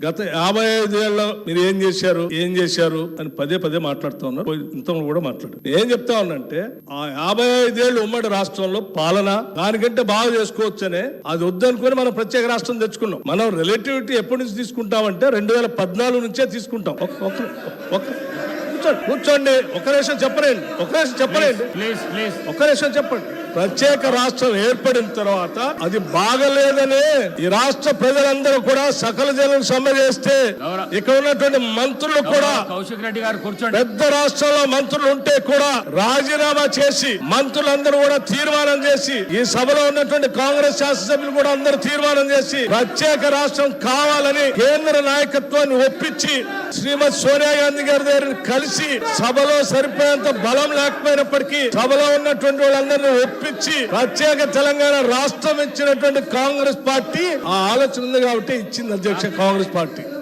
గత 55 ఏళ్ళలో మీరు ఏం చేశారు అని పదే పదే మాట్లాడుతూ ఉన్నారు. ఇంత కూడా మాట్లాడు. ఏం చెప్తా ఉన్నంటే ఆ 55 ఏళ్ళు ఉమ్మడి రాష్ట్రంలో పాలన దానికంటే బాగా చేసుకోవచ్చనే అది వద్దనుకుని మనం ప్రత్యేక రాష్ట్రం తెచ్చుకున్నాం. మనం రిలేటివిటీ ఎప్పటి నుంచి తీసుకుంటామంటే 2014 నుంచే తీసుకుంటాం. కూర్చోండి, ఒక నిమిషం చెప్పండి. ప్రత్యేక రాష్ట్రం ఏర్పడిన తర్వాత అది బాగలేదని ఈ రాష్ట్ర ప్రజలందరూ కూడా సకల జనులు సమ్మె చేస్తే ఇక్కడ ఉన్నటువంటి మంత్రులు కూడా కౌశిక్ రెడ్డి గారు కూర్చోండి. పెద్ద రాష్ట్రంలో మంత్రులు ఉంటే కూడా రాజీనామా చేసి మంత్రులందరూ కూడా తీర్మానం చేసి ఈ సభలో ఉన్నటువంటి కాంగ్రెస్ శాసనసభ్యులు కూడా అందరూ తీర్మానం చేసి ప్రత్యేక రాష్ట్రం కావాలని కేంద్ర నాయకత్వాన్ని ఒప్పించి శ్రీమతి సోనియా గాంధీ గారి దగ్గర కలిసి సభలో సరిపోయేంత బలం లేకపోయినప్పటికీ సభలో ఉన్నటువంటి వాళ్ళందరినీ ఒప్పించి ప్రత్యేక తెలంగాణ రాష్ట్రం ఇచ్చినటువంటి కాంగ్రెస్ పార్టీ ఆ ఆలోచన ఉంది కాబట్టి ఇచ్చింది అధ్యక్ష కాంగ్రెస్ పార్టీ.